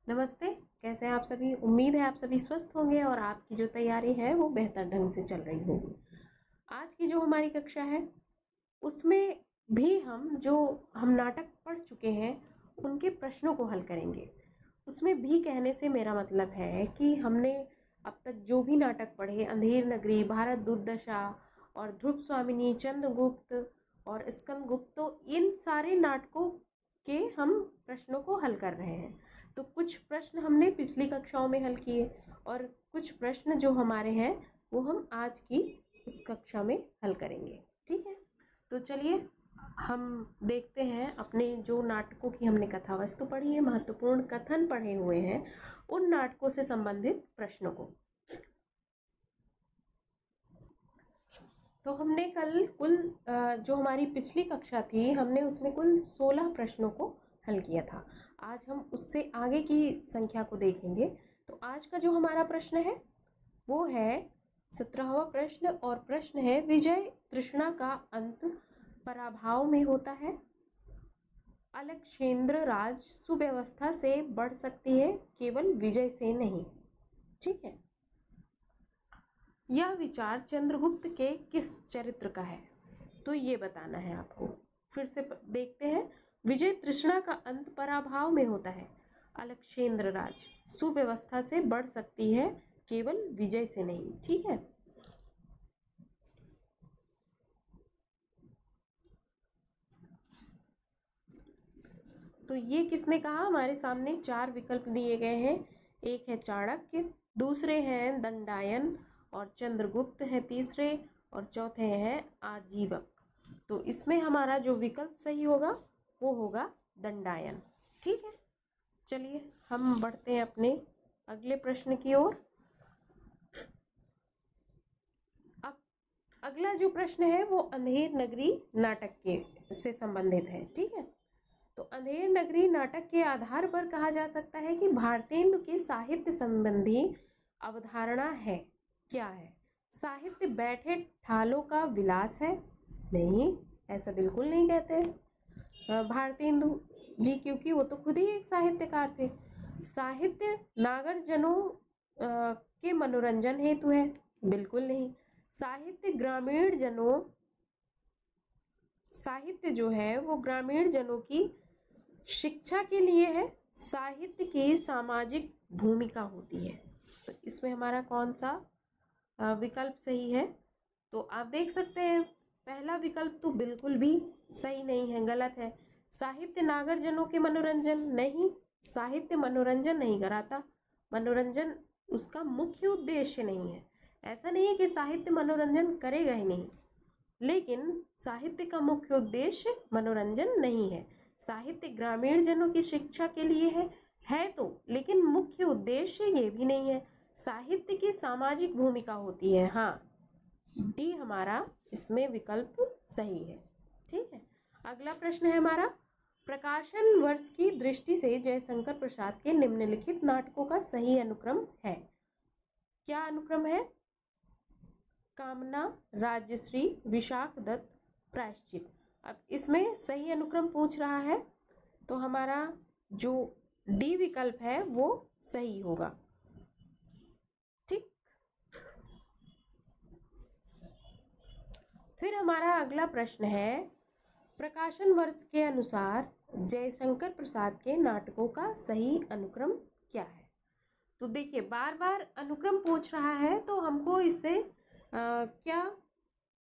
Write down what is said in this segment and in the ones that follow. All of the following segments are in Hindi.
नमस्ते। कैसे हैं आप सभी? उम्मीद है आप सभी स्वस्थ होंगे और आपकी जो तैयारी है वो बेहतर ढंग से चल रही होगी। आज की जो हमारी कक्षा है उसमें भी हम नाटक पढ़ चुके हैं उनके प्रश्नों को हल करेंगे। उसमें भी कहने से मेरा मतलब है कि हमने अब तक जो भी नाटक पढ़े, अंधेर नगरी, भारत दुर्दशा और ध्रुव स्वामिनी, चंद्रगुप्त और स्कंदगुप्त, तो इन सारे नाटकों के हम प्रश्नों को हल कर रहे हैं। तो कुछ प्रश्न हमने पिछली कक्षाओं में हल किए और कुछ प्रश्न जो हमारे हैं वो हम आज की इस कक्षा में हल करेंगे। ठीक है, तो चलिए हम देखते हैं अपने जो नाटकों की हमने कथा वस्तु पढ़ी है, महत्वपूर्ण कथन पढ़े हुए हैं, उन नाटकों से संबंधित प्रश्नों को। तो हमने कल कुल जो हमारी पिछली कक्षा थी हमने उसमें कुल 16 प्रश्नों को हल किया था। आज हम उससे आगे की संख्या को देखेंगे। तो आज का जो हमारा प्रश्न है वो है 17वां प्रश्न और प्रश्न है, विजय तृष्णा का अंत पराभव में होता है। अलक्षेंद्र राज सुव्यवस्था से बढ़ सकती है, केवल विजय से नहीं। ठीक है, यह विचार चंद्रगुप्त के किस चरित्र का है? तो ये बताना है आपको। फिर से देखते हैं। विजय तृष्णा का अंत पराभव में होता है। अलक्षेंद्र राज सुव्यवस्था से बढ़ सकती है, केवल विजय से नहीं। ठीक है, तो ये किसने कहा? हमारे सामने 4 विकल्प दिए गए हैं। एक है चाणक्य, दूसरे हैं दंडायन और चंद्रगुप्त है तीसरे, और चौथे हैं आजीवक। तो इसमें हमारा जो विकल्प सही होगा वो होगा दंडायन। ठीक है, चलिए हम बढ़ते हैं अपने अगले प्रश्न की ओर। अब अगला जो प्रश्न है वो अंधेर नगरी नाटक के से संबंधित है। ठीक है, तो अंधेर नगरी नाटक के आधार पर कहा जा सकता है कि भारतेंदु की साहित्य संबंधी अवधारणा है। क्या है? साहित्य बैठे ठालों का विलास है? नहीं, ऐसा बिल्कुल नहीं कहते भारतेंदु जी, क्योंकि वो तो खुद ही एक साहित्यकार थे। साहित्य नागरजनों के मनोरंजन हेतु है? बिल्कुल नहीं। साहित्य ग्रामीण जनों साहित्य जो है वो ग्रामीण जनों की शिक्षा के लिए है। साहित्य की सामाजिक भूमिका होती है। तो इसमें हमारा कौन सा विकल्प सही है? तो आप देख सकते हैं पहला विकल्प तो बिल्कुल भी सही नहीं है, गलत है। साहित्य नागरजनों के मनोरंजन नहीं, साहित्य मनोरंजन नहीं कराता, मनोरंजन उसका मुख्य उद्देश्य नहीं है। ऐसा नहीं है कि साहित्य मनोरंजन करेगा ही नहीं, लेकिन साहित्य का मुख्य उद्देश्य मनोरंजन नहीं है। साहित्य ग्रामीण जनों की शिक्षा के लिए है तो, लेकिन मुख्य उद्देश्य ये भी नहीं है। साहित्य की सामाजिक भूमिका होती है। हाँ, डी हमारा इसमें विकल्प सही है। ठीक है, अगला प्रश्न है हमारा, प्रकाशन वर्ष की दृष्टि से जयशंकर प्रसाद के निम्नलिखित नाटकों का सही अनुक्रम है? क्या अनुक्रम है? कामना, राजश्री, विशाख दत्त, प्रायश्चित। अब इसमें सही अनुक्रम पूछ रहा है तो हमारा जो डी विकल्प है वो सही होगा। ठीक, फिर हमारा अगला प्रश्न है, प्रकाशन वर्ष के अनुसार जयशंकर प्रसाद के नाटकों का सही अनुक्रम क्या है? तो देखिए बार बार अनुक्रम पूछ रहा है तो हमको इससे क्या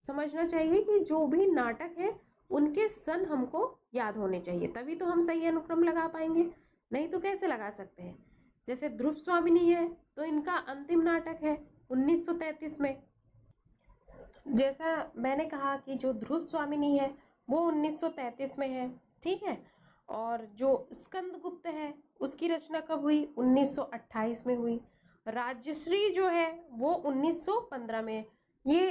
समझना चाहिए कि जो भी नाटक है उनके सन हमको याद होने चाहिए, तभी तो हम सही अनुक्रम लगा पाएंगे, नहीं तो कैसे लगा सकते हैं। जैसे ध्रुव स्वामिनी है तो इनका अंतिम नाटक है 1933 में। जैसा मैंने कहा कि जो ध्रुव स्वामिनी है वो 1933 में है। ठीक है, और जो स्कंदगुप्त है उसकी रचना कब हुई? 1928 में हुई। राजश्री जो है वो 1915 में। ये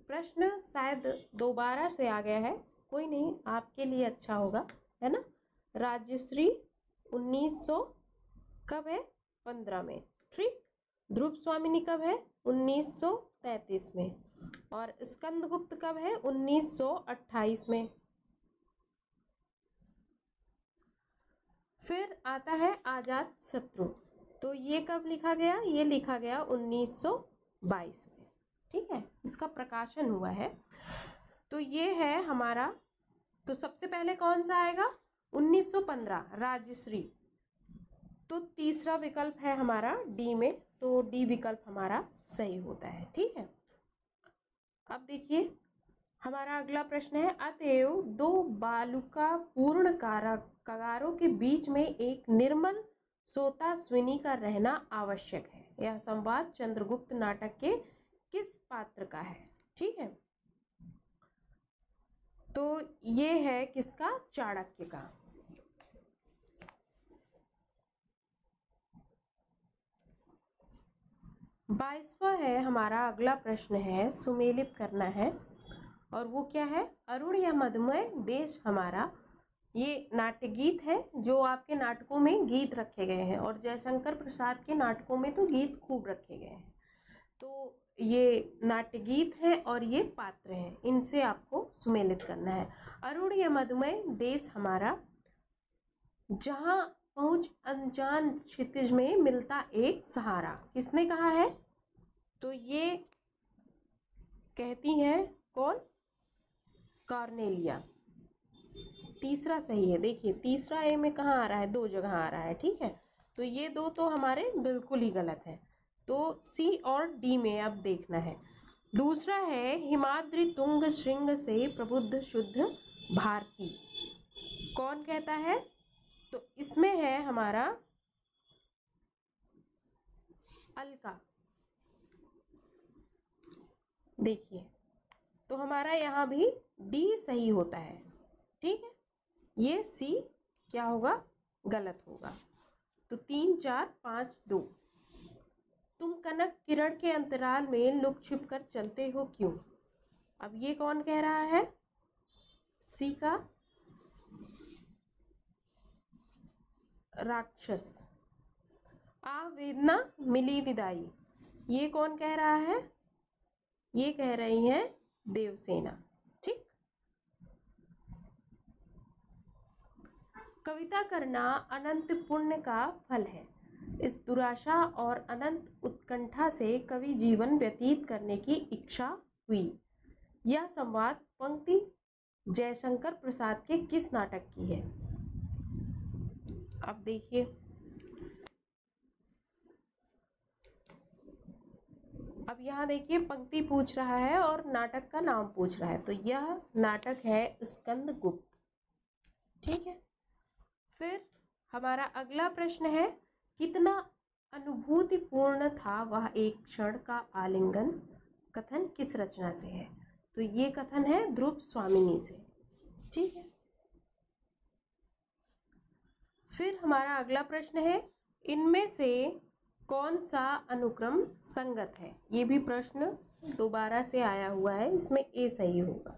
प्रश्न शायद दोबारा से आ गया है, कोई नहीं, आपके लिए अच्छा होगा, है ना। राजश्री 1900 कब है? 15 में। ठीक, ध्रुव स्वामिनी कब है? 1933 में। और स्कंदगुप्त कब है? 1928 में। फिर आता है आजाद शत्रु। तो ये कब लिखा गया? ये लिखा गया 1922 में। ठीक है, इसका प्रकाशन हुआ है। तो ये है हमारा, तो सबसे पहले कौन सा आएगा? 1915 राजश्री। तो तीसरा विकल्प है हमारा डी में, तो डी विकल्प हमारा सही होता है। ठीक है, अब देखिए हमारा अगला प्रश्न है, अतएव दो बालुका पूर्ण कगारों के बीच में एक निर्मल सोता स्विनी का रहना आवश्यक है। यह संवाद चंद्रगुप्त नाटक के किस पात्र का है? ठीक है, तो ये है किसका? चाणक्य का। बाईसवां है हमारा अगला प्रश्न है, सुमेलित करना है, और वो क्या है? अरुण या मधुमय देश हमारा। ये नाट्य गीत है जो आपके नाटकों में गीत रखे गए हैं, और जयशंकर प्रसाद के नाटकों में तो गीत खूब रखे गए हैं। तो ये नाट्य गीत है और ये पात्र हैं, इनसे आपको सुमेलित करना है। अरुण या मधुमय देश हमारा, जहां पहुंच अनजान क्षितिज में मिलता एक सहारा, किसने कहा है? तो ये कहती हैं कौन? कॉर्नेलिया। तीसरा सही है। देखिए तीसरा ए में कहाँ आ रहा है? दो जगह आ रहा है। ठीक है, तो ये दो तो हमारे बिल्कुल ही गलत है, तो सी और डी में अब देखना है। दूसरा है, हिमाद्रि तुंग श्रृंग से प्रबुद्ध शुद्ध भारती, कौन कहता है? तो इसमें है हमारा अलका। देखिए तो हमारा यहाँ भी डी सही होता है। ठीक है, ये सी क्या होगा? गलत होगा। तो 3 4 5 2। तुम कनक किरण के अंतराल में लुक छिप कर चलते हो क्यों? अब ये कौन कह रहा है? सी का राक्षस। आ वेदना मिली विदाई, ये कौन कह रहा है? ये कह रही हैं देवसेना। ठीक, कविता करना अनंत पुण्य का फल है। इस दुराशा और अनंत उत्कंठा से कवि जीवन व्यतीत करने की इच्छा हुई। यह संवाद पंक्ति जयशंकर प्रसाद के किस नाटक की है? अब देखिए, अब यहाँ देखिए पंक्ति पूछ रहा है और नाटक का नाम पूछ रहा है, तो यह नाटक है स्कंदगुप्त। ठीक है, फिर हमारा अगला प्रश्न है, कितना अनुभूतिपूर्ण था वह एक क्षण का आलिंगन, कथन किस रचना से है? तो ये कथन है ध्रुव स्वामिनी से। ठीक है, फिर हमारा अगला प्रश्न है, इनमें से कौन सा अनुक्रम संगत है? ये भी प्रश्न दोबारा से आया हुआ है, इसमें ए सही होगा।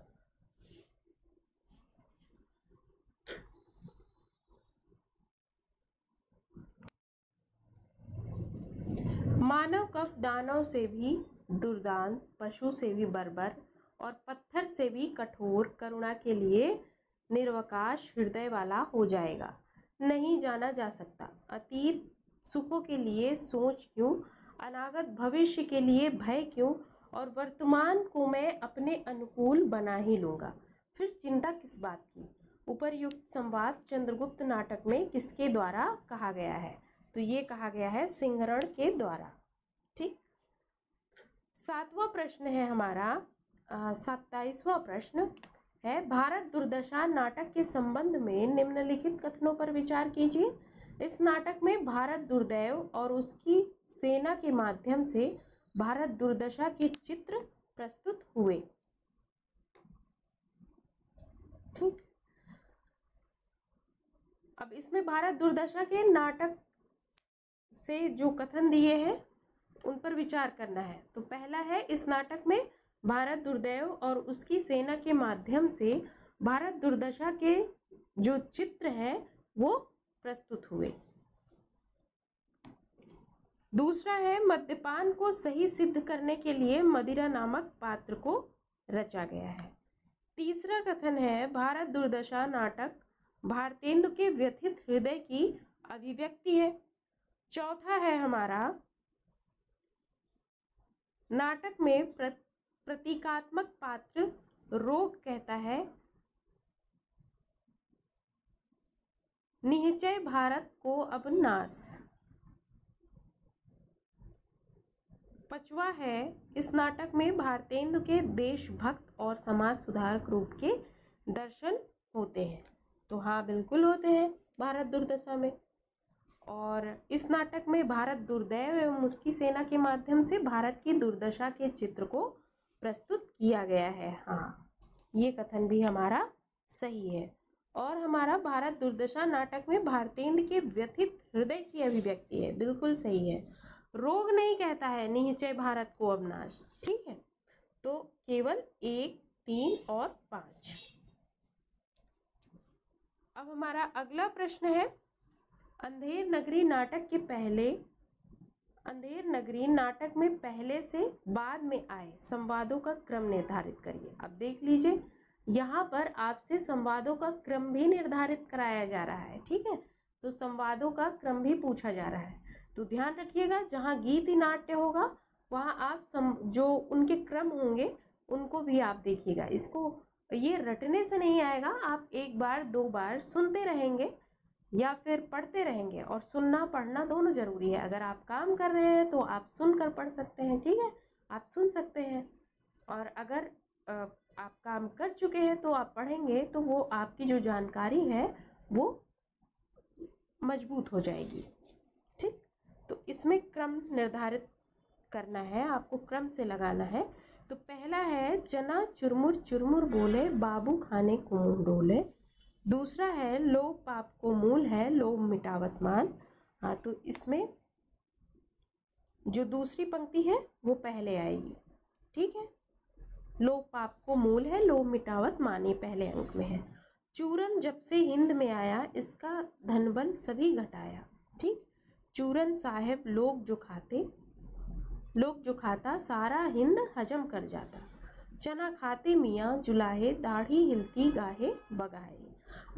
मानव कब दानव से भी दुर्दान, पशु से भी बर्बर और पत्थर से भी कठोर करुणा के लिए निर्वकाश हृदय वाला हो जाएगा, नहीं जाना जा सकता। अतीत सुखों के लिए सोच क्यों, अनागत भविष्य के लिए भय क्यों, और वर्तमान को मैं अपने अनुकूल बना ही लूँगा, फिर चिंता किस बात की? उपर्युक्त संवाद चंद्रगुप्त नाटक में किसके द्वारा कहा गया है? तो ये कहा गया है सिंहरण के द्वारा। ठीक, सातवां प्रश्न है हमारा 27वां प्रश्न है, भारत दुर्दशा नाटक के संबंध में निम्नलिखित कथनों पर विचार कीजिए। इस नाटक में भारत दुर्दैव और उसकी सेना के माध्यम से भारत दुर्दशा के चित्र प्रस्तुत हुए। ठीक, अब इसमें भारत दुर्दशा के नाटक से जो कथन दिए हैं उन पर विचार करना है। तो पहला है, इस नाटक में भारत दुर्दैव और उसकी सेना के माध्यम से भारत दुर्दशा के जो चित्र है वो प्रस्तुत हुए। दूसरा है, मद्यपान को सही सिद्ध करने के लिए मदिरा नामक पात्र को रचा गया है। तीसरा कथन है, भारत दुर्दशा नाटक भारतेंदु के व्यथित हृदय की अभिव्यक्ति है। चौथा है हमारा, नाटक में प्रतीकात्मक पात्र रोग कहता है निश्चय भारत को अब नाश। पांचवा है, इस नाटक में भारतेंदु के देशभक्त और समाज सुधारक रूप के दर्शन होते हैं। तो हाँ, बिल्कुल होते हैं भारत दुर्दशा में। और इस नाटक में भारत दुर्दैव एवं उसकी सेना के माध्यम से भारत की दुर्दशा के चित्र को प्रस्तुत किया गया है। हाँ, ये कथन भी हमारा सही है। और हमारा भारत दुर्दशा नाटक में भारतेंदु के व्यथित हृदय की अभिव्यक्ति है, बिल्कुल सही है। रोग नहीं कहता है निश्चय भारत को अब नाश। ठीक है, तो केवल 1, 3 और 5। अब हमारा अगला प्रश्न है, अंधेर नगरी नाटक में पहले से बाद में आए संवादों का क्रम निर्धारित करिए। अब देख लीजिए, यहाँ पर आपसे संवादों का क्रम भी निर्धारित कराया जा रहा है। ठीक है, तो संवादों का क्रम भी पूछा जा रहा है। तो ध्यान रखिएगा, जहाँ गीति नाट्य होगा वहाँ आप जो उनके क्रम होंगे उनको भी आप देखिएगा। इसको ये रटने से नहीं आएगा, आप 1 बार 2 बार सुनते रहेंगे या फिर पढ़ते रहेंगे। और सुनना पढ़ना दोनों जरूरी है। अगर आप काम कर रहे हैं तो आप सुनकर पढ़ सकते हैं। ठीक है, आप सुन सकते हैं। और अगर आप काम कर चुके हैं तो आप पढ़ेंगे तो वो आपकी जो जानकारी है वो मजबूत हो जाएगी। ठीक, तो इसमें क्रम निर्धारित करना है, आपको क्रम से लगाना है। तो पहला है, चना चुरमुर चुरमुर बोले बाबू खाने को मुंह डोले। दूसरा है, लोभ पाप को मूल है लोभ मिटावत मान। हाँ, तो इसमें जो दूसरी पंक्ति है वो पहले आएगी। ठीक है, लोभ पाप को मूल है लोभ मिटावत माने पहले अंक में है। चूरन जब से हिंद में आया इसका धनबल सभी घटाया। ठीक, चूरन साहेब लोग जो खाता सारा हिंद हजम कर जाता। चना खाते मियाँ जुलाहे दाढ़ी हिलती गाहे बगाए।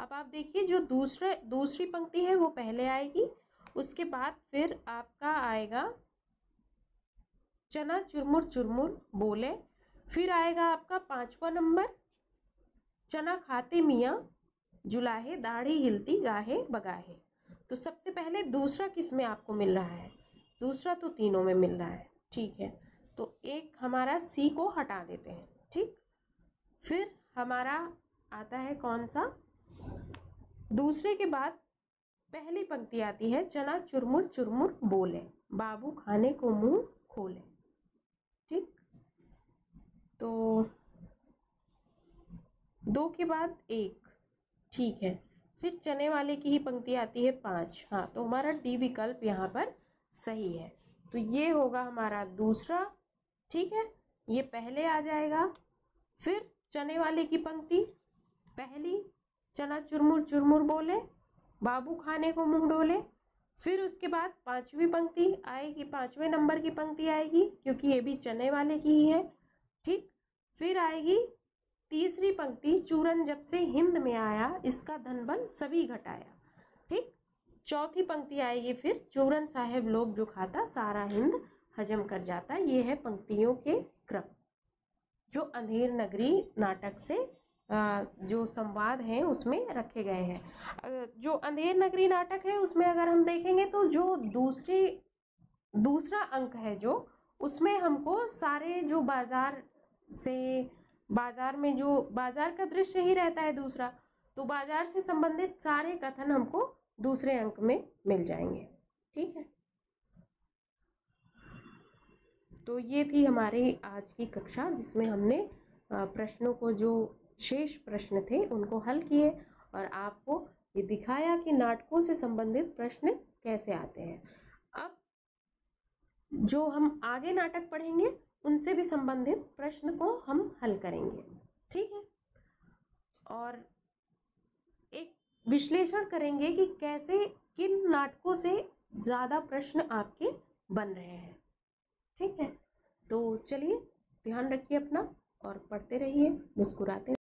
अब आप देखिए, जो दूसरी पंक्ति है वो पहले आएगी, उसके बाद फिर आपका आएगा चना चुरमुर चुरमुर बोले, फिर आएगा आपका 5वां नंबर, चना खाते मियाँ जुलाहे दाढ़ी हिलती गाहे बगाहे। तो सबसे पहले दूसरा किस में आपको मिल रहा है? दूसरा तो तीनों में मिल रहा है। ठीक है, तो एक हमारा सी को हटा देते हैं। ठीक, फिर हमारा आता है कौन सा? दूसरे के बाद पहली पंक्ति आती है, चना चुरमुर चुरमुर बोले बाबू खाने को मुंह खोले। ठीक, तो 2 के बाद 1। ठीक है, फिर चने वाले की ही पंक्ति आती है 5। हाँ, तो हमारा डी विकल्प यहाँ पर सही है। तो ये होगा हमारा दूसरा। ठीक है, ये पहले आ जाएगा। फिर चने वाले की पंक्ति पहली, चना चुरमुर चुरमुर बोले बाबू खाने को मुंह डोले। फिर उसके बाद 5वीं पंक्ति आएगी, 5वें नंबर की पंक्ति आएगी, क्योंकि ये भी चने वाले की ही है। ठीक, फिर आएगी तीसरी पंक्ति, चूरन जब से हिंद में आया इसका धनबल सभी घटाया। ठीक, चौथी पंक्ति आएगी फिर, चूरन साहेब लोग जो खाता सारा हिंद हजम कर जाता। ये है पंक्तियों के क्रम जो अंधेर नगरी नाटक से जो संवाद हैं उसमें रखे गए हैं। जो अंधेर नगरी नाटक है उसमें अगर हम देखेंगे तो जो दूसरा अंक है जो, उसमें हमको सारे जो बाजार में जो बाजार का दृश्य ही रहता है दूसरा, तो बाजार से संबंधित सारे कथन हमको दूसरे अंक में मिल जाएंगे। ठीक है, तो ये थी हमारी आज की कक्षा जिसमें हमने प्रश्नों को, जो शेष प्रश्न थे उनको हल किए और आपको ये दिखाया कि नाटकों से संबंधित प्रश्न कैसे आते हैं। अब जो हम आगे नाटक पढ़ेंगे उनसे भी संबंधित प्रश्न को हम हल करेंगे। ठीक है, और एक विश्लेषण करेंगे कि कैसे किन नाटकों से ज़्यादा प्रश्न आपके बन रहे हैं। ठीक है, तो चलिए ध्यान रखिए अपना और पढ़ते रहिए, मुस्कुराते